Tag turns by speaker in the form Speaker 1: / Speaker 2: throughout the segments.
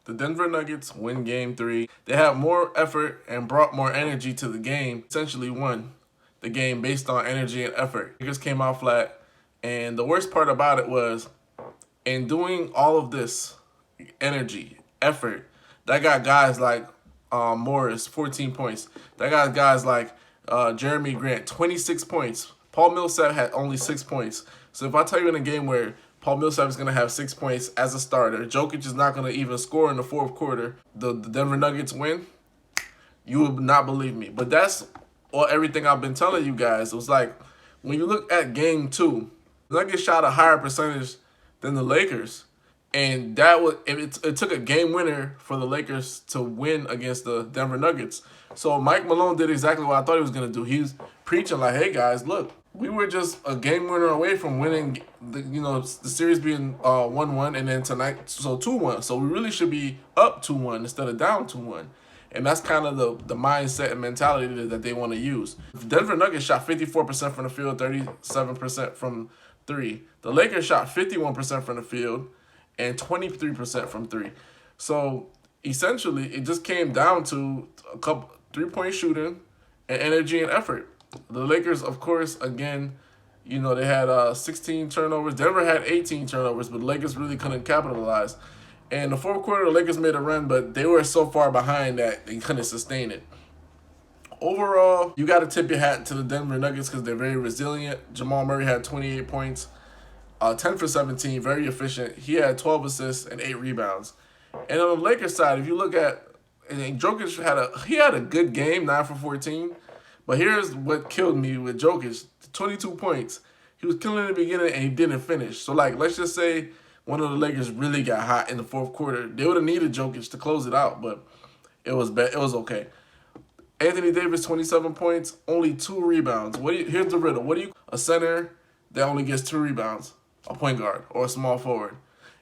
Speaker 1: The Denver Nuggets win Game 3. They had more effort and brought more energy to the game. Essentially won the game based on energy and effort. Lakers came out flat. And the worst part about it was, in doing all of this energy, effort, that got guys like Morris, 14 points. That got guys like Jeremy Grant, 26 points. Paul Millsap had only 6 points. So if I tell you in a game where Paul Millsap is going to have 6 points as a starter, Jokic is not going to even score in the fourth quarter, the Denver Nuggets win, you would not believe me. But that's everything I've been telling you guys. It was like, when you look at game 2, the Nuggets shot a higher percentage than the Lakers. And that was it took a game winner for the Lakers to win against the Denver Nuggets. So Mike Malone did exactly what I thought he was going to do. He's preaching like, hey guys, look, we were just a game winner away from winning the series being 1-1 and then tonight so 2-1. So we really should be up 2-1 instead of down 2-1. And that's kind of the mindset and mentality that they want to use. The Denver Nuggets shot 54% from the field, 37% from 3. The Lakers shot 51% from the field and 23% from 3. So essentially, it just came down to a couple 3-point shooting and energy and effort. The Lakers, of course, again, they had 16 turnovers. Denver had 18 turnovers, but the Lakers really couldn't capitalize. And the fourth quarter, the Lakers made a run, but they were so far behind that they couldn't sustain it. Overall, you got to tip your hat to the Denver Nuggets because they're very resilient. Jamal Murray had 28 points, 10 for 17, very efficient. He had 12 assists and 8 rebounds. And on the Lakers side, if you look at, Jokic had a good game, 9 for 14. But here's what killed me with Jokic, 22 points. He was killing in the beginning and he didn't finish. So let's just say one of the Lakers really got hot in the fourth quarter. They would have needed Jokic to close it out, but it was bad. It was okay. Anthony Davis, 27 points, only 2 rebounds. Here's the riddle. What do you a center that only gets 2 rebounds? A point guard or a small forward.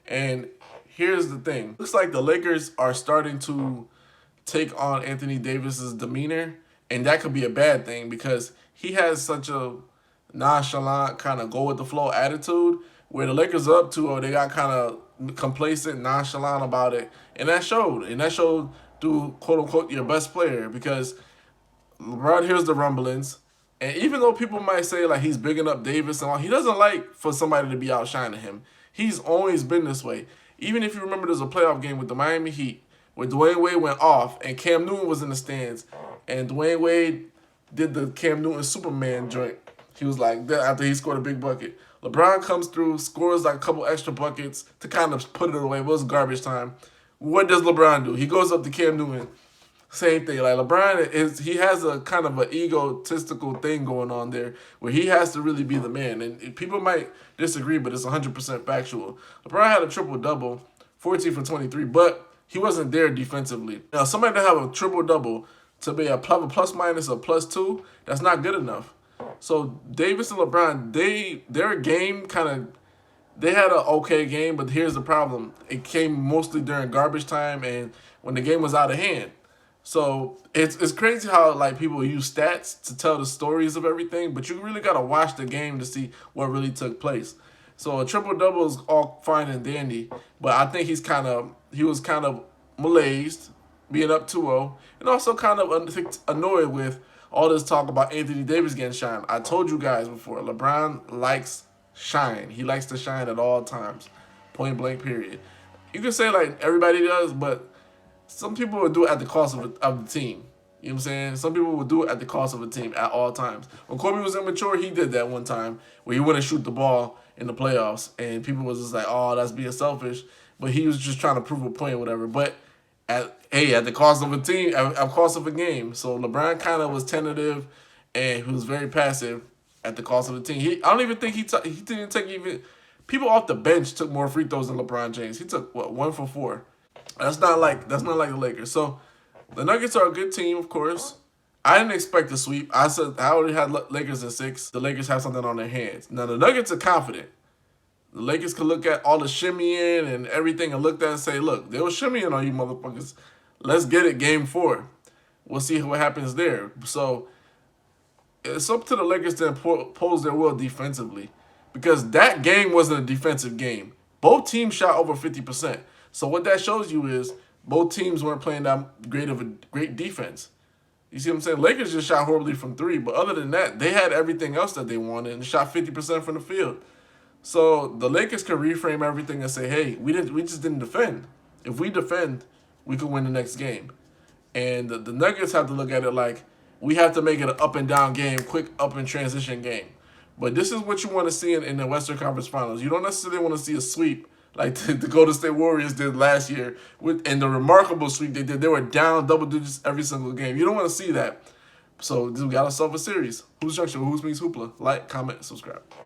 Speaker 1: And here's the thing. Looks like the Lakers are starting to take on Anthony Davis's demeanor, and that could be a bad thing because he has such a nonchalant kind of go with the flow attitude where the Lakers are up 2-0, they got kind of complacent, nonchalant about it, and that showed. And that showed through quote unquote your best player because LeBron hears the rumblings. And even though people might say like he's bigging up Davis and all, he doesn't like for somebody to be outshining him. He's always been this way. Even if you remember, there's a playoff game with the Miami Heat where Dwayne Wade went off and Cam Newton was in the stands, and Dwayne Wade did the Cam Newton Superman joint. He was like that after he scored a big bucket. LeBron comes through, scores like a couple extra buckets to kind of put it away. It was garbage time. What does LeBron do? He goes up to Cam Newton. Same thing. Like LeBron he has a kind of an egotistical thing going on there where he has to really be the man. And people might disagree, but it's 100% factual. LeBron had a triple-double, 14 for 23, but he wasn't there defensively. Now, somebody to have a triple-double to be a plus-minus a +2, that's not good enough. So Davis and LeBron, their game they had an okay game, but here's the problem. It came mostly during garbage time and when the game was out of hand. So it's crazy how people use stats to tell the stories of everything, but you really gotta watch the game to see what really took place. So a triple-double is all fine and dandy, but I think he was kind of malaised, being up 2-0, and also kind of annoyed with all this talk about Anthony Davis getting shine. I told you guys before, LeBron likes shine. He likes to shine at all times, point blank period. You can say everybody does, but some people will do it at the cost of the team. You know what I'm saying? Some people will do it at the cost of a team at all times. When Kobe was immature, he did that one time where he wouldn't shoot the ball in the playoffs, and people was just like, oh, that's being selfish. But he was just trying to prove a point or whatever. But at the cost of a team, at cost of a game. So LeBron kind of was tentative, and he was very passive at the cost of the team. I don't even think he didn't take even people off the bench took more free throws than LeBron James. He took 1 for 4. That's not like the Lakers. So the Nuggets are a good team, of course. I didn't expect a sweep. I said I already had Lakers in 6. The Lakers have something on their hands. Now the Nuggets are confident. The Lakers can look at all the shimmying and everything and look at that and say, look, they were shimmying on you motherfuckers. Let's get it game 4. We'll see what happens there. So it's up to the Lakers to impose their will defensively because that game wasn't a defensive game. Both teams shot over 50%. So what that shows you is Both teams weren't playing that great defense. You see what I'm saying? Lakers just shot horribly from three, but other than that, they had everything else that they wanted and shot 50% from the field. So the Lakers could reframe everything and say, "Hey, we just didn't defend. If we defend, we could win the next game." And the Nuggets have to look at it like we have to make it an up and down game, quick up and transition game. But this is what you want to see in the Western Conference Finals. You don't necessarily want to see a sweep like the Golden State Warriors did last year, and the remarkable sweep they did. They were down double digits every single game. You don't want to see that. So we got ourselves a series. Hoops Junction, Hoops means Hoopla. Like, comment, subscribe.